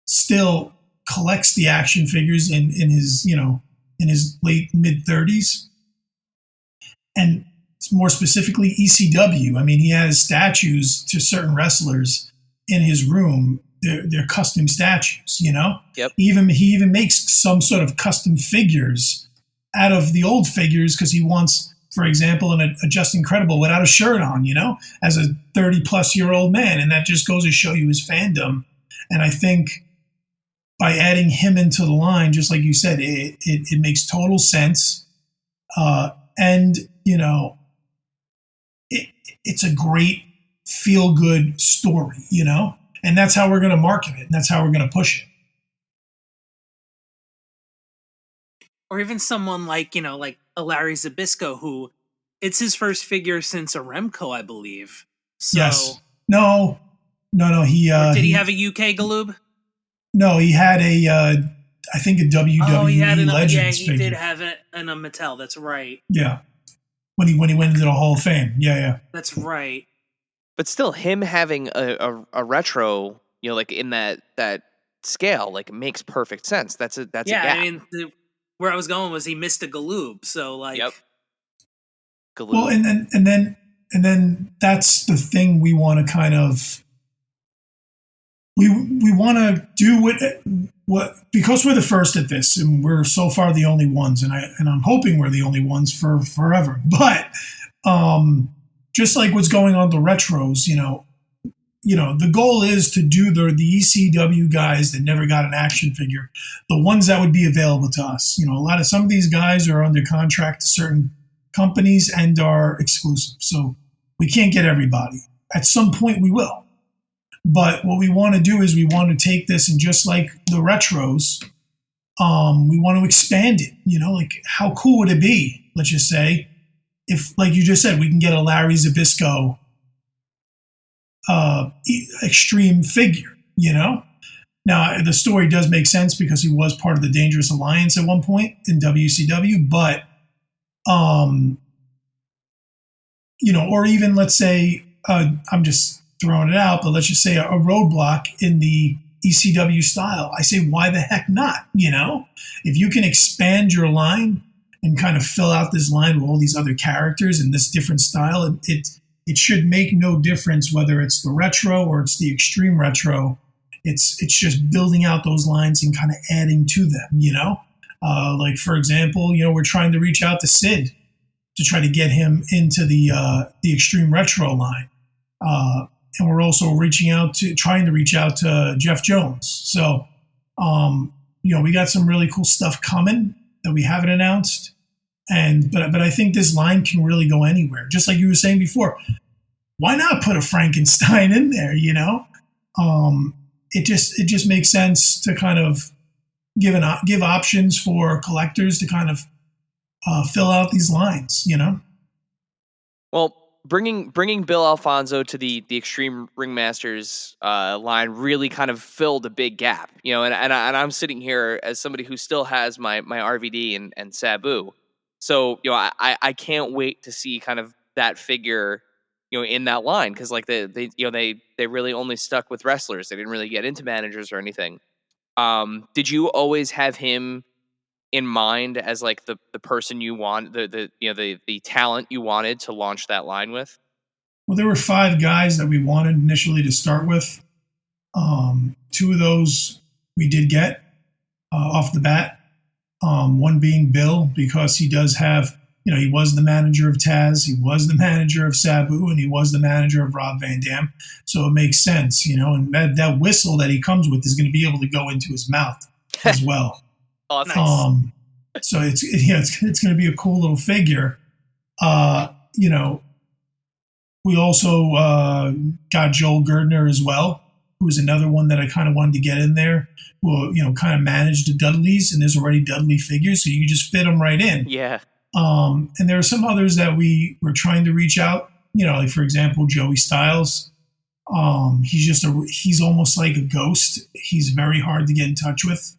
still collects the action figures in his late mid-30s, and more specifically ECW. I mean, he has statues to certain wrestlers in his room. They're custom statues, Yep. He even makes some sort of custom figures out of the old figures because he wants, for example, a Just Incredible without a shirt on, as a 30-plus-year-old man. And that just goes to show you his fandom. And I think by adding him into the line, just like you said, it makes total sense. And, it's a great feel-good story, and that's how we're going to market it. And that's how we're going to push it. Or even someone like a Larry Zbyszko, who it's his first figure since a Remco, I believe. So, yes. No. He did he have a UK Galoob? No, he had I think a WWE Legends yeah, he figure. did have it in a Mattel. That's right. Yeah, when he went into the Hall of Fame. Yeah. That's right. But still, him having a retro, like in that scale, like makes perfect sense. That's a gap. I mean, where I was going was he missed a Galoob, so like. Yep. Galoob. Well, and then that's the thing we want to kind of. We want to do what because we're the first at this, and we're so far the only ones, and I'm hoping we're the only ones for forever. But just like what's going on the retros, the goal is to do the ECW guys that never got an action figure, the ones that would be available to us. Some of these guys are under contract to certain companies and are exclusive, so we can't get everybody. At some point, we will. But what we want to do is we want to take this and just like the retros, we want to expand it. Like how cool would it be? Let's just say if, like you just said, we can get a Larry Zbyszko extreme figure. Now the story does make sense because he was part of the Dangerous Alliance at one point in WCW, but or even let's say I'm just throwing it out, but let's just say a roadblock in the ECW style. I say, why the heck not? If you can expand your line and kind of fill out this line with all these other characters in this different style, it should make no difference whether it's the retro or it's the extreme retro. It's just building out those lines and kind of adding to them, like for example, we're trying to reach out to Sid to try to get him into the extreme retro line. And we're also trying to reach out to Jeff Jones. So, we got some really cool stuff coming that we haven't announced. But I think this line can really go anywhere. Just like you were saying before, why not put a Frankenstein in there? It just makes sense to kind of give options for collectors to kind of fill out these lines. Well, bringing Bill Alfonso to the Extreme Ringmasters line really kind of filled a big gap, and I'm sitting here as somebody who still has my RVD and Sabu, so I can't wait to see kind of that figure in that line, because like they really only stuck with wrestlers. They didn't really get into managers or anything. Did you always have him in mind as like the person you want, the talent you wanted to launch that line with? Well, there were 5 guys that we wanted initially to start with. 2 of those we did get off the bat. One being Bill, because he does have, he was the manager of Taz, he was the manager of Sabu, and he was the manager of Rob Van Dam. So it makes sense, and that whistle that he comes with is going to be able to go into his mouth as well. Oh, nice. So it's going to be a cool little figure. We also got Joel Gardner as well, who was another one that I kind of wanted to get in there. Who kind of managed the Dudleys, and there's already Dudley figures, so you just fit them right in. Yeah. And there are some others that we were trying to reach out. Like for example, Joey Styles. He's almost like a ghost. He's very hard to get in touch with.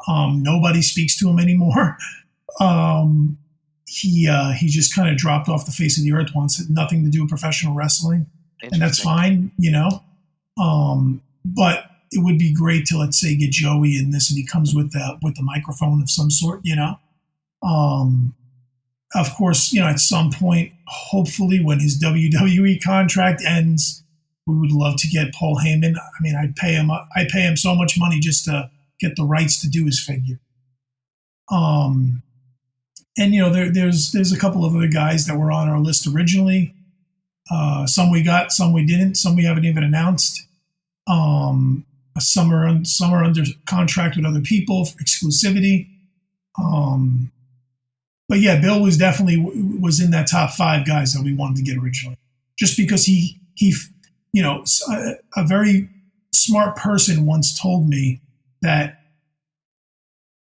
Nobody speaks to him anymore. He just kind of dropped off the face of the earth once. Had nothing to do with professional wrestling, and that's fine, But it would be great to, let's say, get Joey in this, and he comes with the microphone of some sort, Of course, at some point, hopefully, when his WWE contract ends, we would love to get Paul Heyman. I mean, I'd pay him so much money just to get the rights to do his figure. And there's a couple of other guys that were on our list originally. Some we got, some we didn't, some we haven't even announced. Some are under contract with other people for exclusivity. But yeah, Bill was definitely in that top 5 guys that we wanted to get originally, just because he a very smart person once told me that,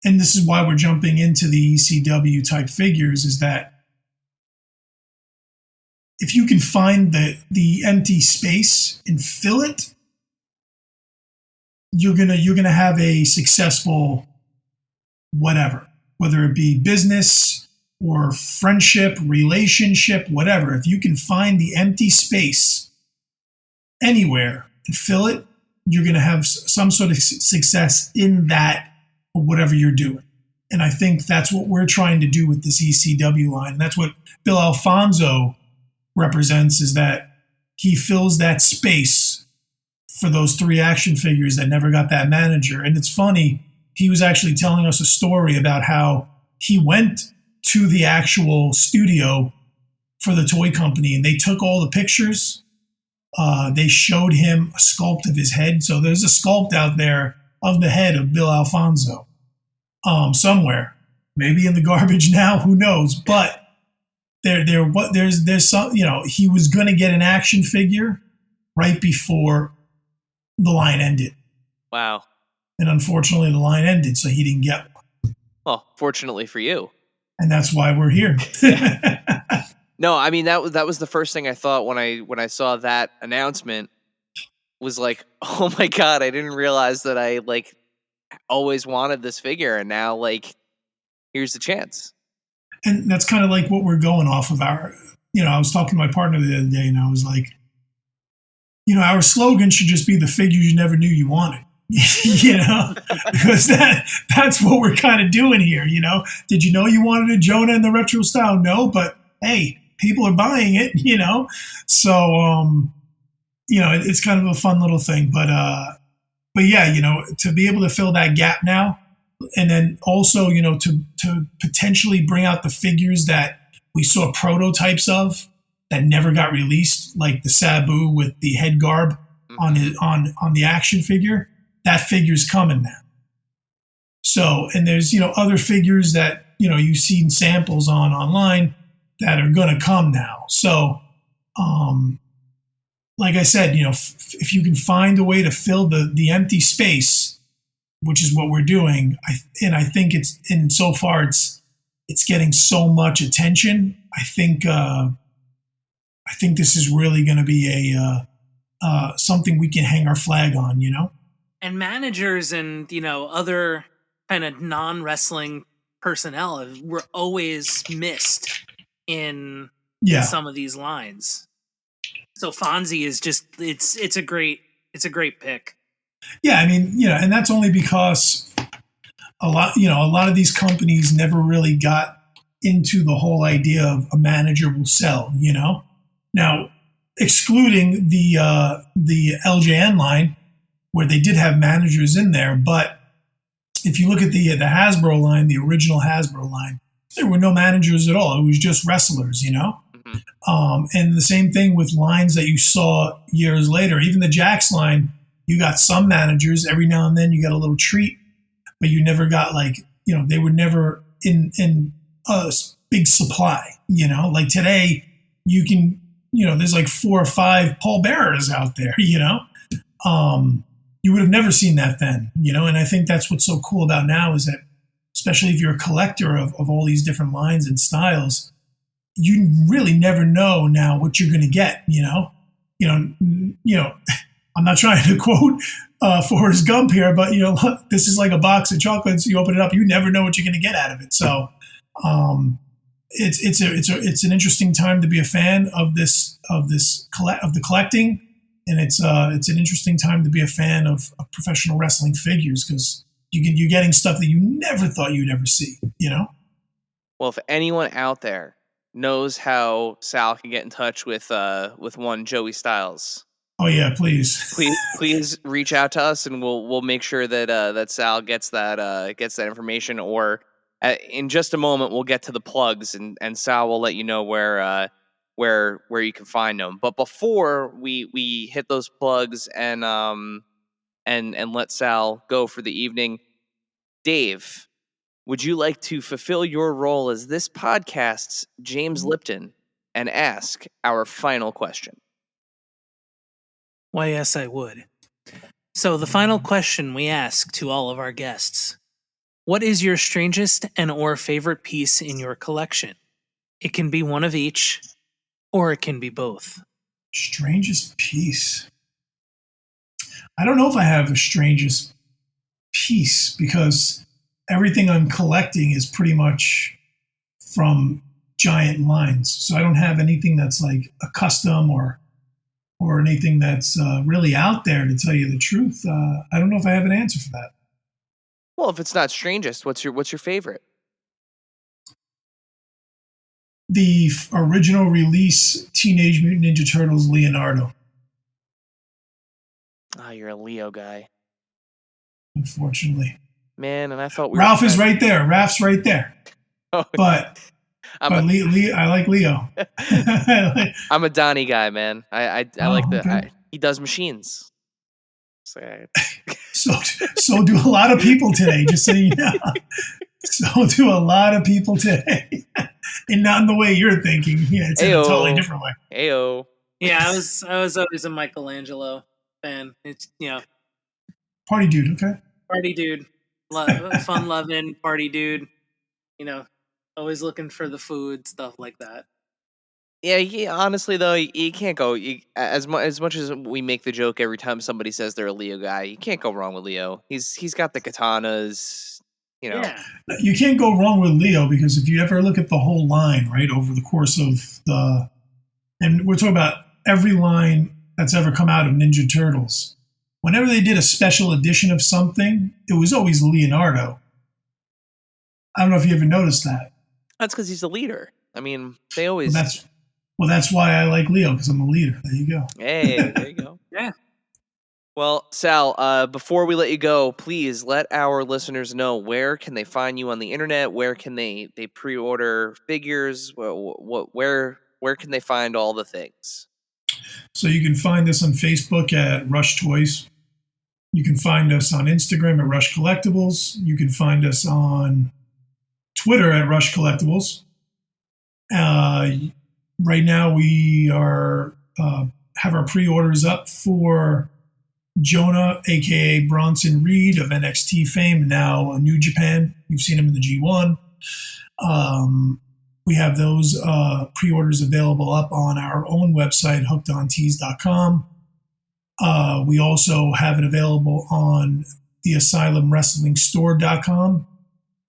and this is why we're jumping into the ECW type figures, is that if you can find the empty space and fill it, you're gonna have a successful whatever, whether it be business or friendship, relationship, whatever. If you can find the empty space anywhere and fill it, you're going to have some sort of success in that or whatever you're doing. And I think that's what we're trying to do with this ECW line. And that's what Bill Alfonso represents, is that he fills that space for those 3 action figures that never got that manager. And it's funny, he was actually telling us a story about how he went to the actual studio for the toy company, and they took all the pictures. They showed him a sculpt of his head. So there's a sculpt out there of the head of Bill Alfonso somewhere, maybe in the garbage now, who knows? But there's some, he was going to get an action figure right before the line ended. Wow. And unfortunately, the line ended, so he didn't get one. Well, fortunately for you. And that's why we're here. No, I mean that was the first thing I thought when I saw that announcement, was like, oh my God, I didn't realize that I always wanted this figure, and now here's the chance. And that's kind of like what we're going off of our, I was talking to my partner the other day, and I was like, our slogan should just be the figure you never knew you wanted. Because that's what we're kind of doing here. Did you know you wanted a Jonah in the retro style? No, but hey, people are buying it, so it's kind of a fun little thing. But yeah, to be able to fill that gap now, and then also to potentially bring out the figures that we saw prototypes of that never got released, like the Sabu with the head garb on the action figure. That figure's coming now. So, and there's, other figures that, you've seen samples online that are going to come now. So, like I said, if you can find a way to fill the empty space, which is what we're doing, I think so far it's getting so much attention. I think this is really going to be something we can hang our flag on, And managers and, other kind of non-wrestling personnel were always missed in some of these lines. So Fonzie is just, it's a great pick. Yeah, I mean, and that's only because a lot of these companies never really got into the whole idea of a manager will sell, Now, excluding the LJN line, where they did have managers in there, but if you look at the Hasbro line, the original Hasbro line, there were no managers at all. It was just wrestlers, Mm-hmm. And the same thing with lines that you saw years later. Even the Jax line, you got some managers. Every now and then you got a little treat, but you never got they were never in a big supply. Like today, you can, there's 4 or 5 pallbearers out there. You would have never seen that then, and I think that's what's so cool about now, is that, especially if you're a collector of all these different lines and styles, you really never know now what you're going to get, I'm not trying to quote Forrest Gump here, but look, this is like a box of chocolates. You open it up, you never know what you're going to get out of it. So it's an interesting time to be a fan of the collecting, and it's an interesting time to be a fan of professional wrestling figures because you're getting stuff that you never thought you'd ever see. Well, if anyone out there knows how Sal can get in touch with one Joey Styles, oh yeah, please reach out to us, and we'll make sure that that Sal gets that information. Or in just a moment, we'll get to the plugs, and Sal will let you know where you can find them. But before we hit those plugs and let Sal go for the evening, Dave, would you like to fulfill your role as this podcast's James Lipton and ask our final question? Why, yes, I would. So the final question we ask to all of our guests: what is your strangest and or favorite piece in your collection? It can be one of each, or it can be both. Strangest piece. I don't know if I have a strangest piece because everything I'm collecting is pretty much from giant lines. So I don't have anything that's like a custom or anything that's really out there, to tell you the truth. I don't know if I have an answer for that. Well, if it's not strangest, what's your favorite? The original release Teenage Mutant Ninja Turtles Leonardo. Ah, you're a Leo guy. Unfortunately. Man, and I thought Ralph is right there. Ralph's right there. Oh, but I like Leo. I'm a Donnie guy, man. I like he does machines. So do a lot of people today, just so you know. So do a lot of people today. And not in the way you're thinking. Yeah, it's in a totally different way. Ayo. Yeah, I was always a Michelangelo fan. It's party dude, okay. Party dude. Fun loving party dude. Always looking for the food, stuff like that. Yeah. Honestly, though, you can't go as much as we make the joke every time somebody says they're a Leo guy. You can't go wrong with Leo. He's got the katanas. Yeah. You can't go wrong with Leo because if you ever look at the whole line, right, over the course of and we're talking about every line that's ever come out of Ninja Turtles. Whenever they did a special edition of something, it was always Leonardo. I don't know if you ever noticed that. That's because he's the leader. I mean, they always. Well, that's why I like Leo, because I'm a leader. There you go. Hey, there you go. Yeah. Well, Sal, before we let you go, please let our listeners know where can they find you on the internet. Where can they pre-order figures? Where can they find all the things? So you can find us on Facebook at Rush Toys. You can find us on Instagram at Rush Collectibles. You can find us on Twitter at Rush Collectibles. Right now we are have our pre-orders up for Jonah, aka Bronson Reed of NXT fame, now New Japan. You've seen him in the G1. We have those pre-orders available up on our own website, hookedontees.com. We also have it available on the asylumwrestlingstore.com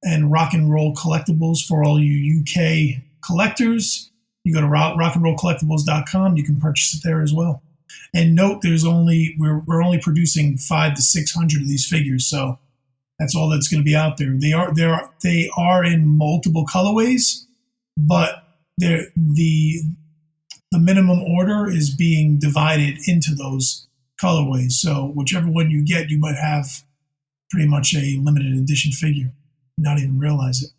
and Rock and Roll Collectibles for all you UK collectors. You go to rockandrollcollectibles.com. You can purchase it there as well. And note, we're only producing 500 to 600 of these figures, so that's all that's going to be out there. They are in multiple colorways, but the minimum order is being divided into those colorways. So whichever one you get, you might have pretty much a limited edition figure, not even realize it.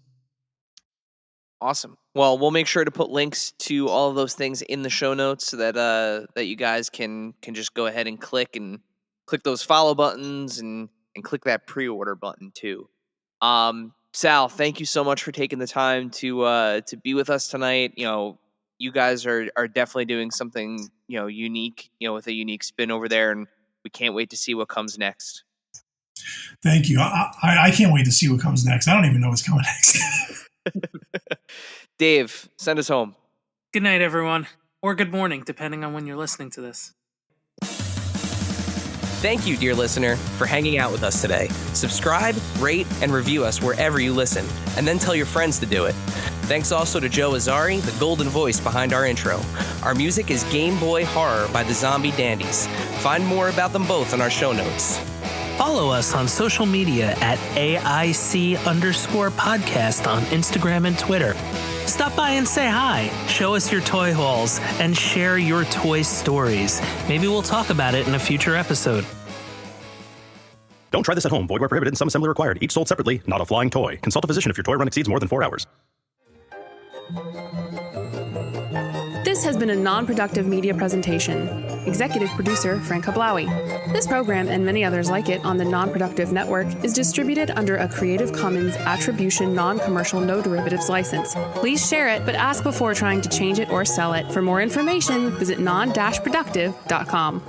Awesome. Well, we'll make sure to put links to all of those things in the show notes so that you guys can just go ahead and click those follow buttons and click that pre-order button too. Sal, thank you so much for taking the time to be with us tonight. You guys are definitely doing something unique, with a unique spin over there, and we can't wait to see what comes next. Thank you. I can't wait to see what comes next. I don't even know what's coming next. Dave, send us home. Good night, everyone. Or good morning, depending on when you're listening to this. Thank you, dear listener, for hanging out with us today. Subscribe, rate, and review us wherever you listen, and then tell your friends to do it. Thanks also to Joe Azzari, the golden voice behind our intro. Our music is Game Boy Horror by the Zombie Dandies. Find more about them both on our show notes. Follow us on social media at AIC_podcast on Instagram and Twitter. Stop by and say hi, show us your toy hauls, and share your toy stories. Maybe we'll talk about it in a future episode. Don't try this at home. Void where prohibited and some assembly required. Each sold separately, not a flying toy. Consult a physician if your toy run exceeds more than 4 hours. This has been a non-productive media presentation. Executive producer, Frank Hablawi. This program and many others like it on the Non-Productive Network is distributed under a Creative Commons Attribution Non-Commercial No Derivatives license. Please share it, but ask before trying to change it or sell it. For more information, visit non-productive.com.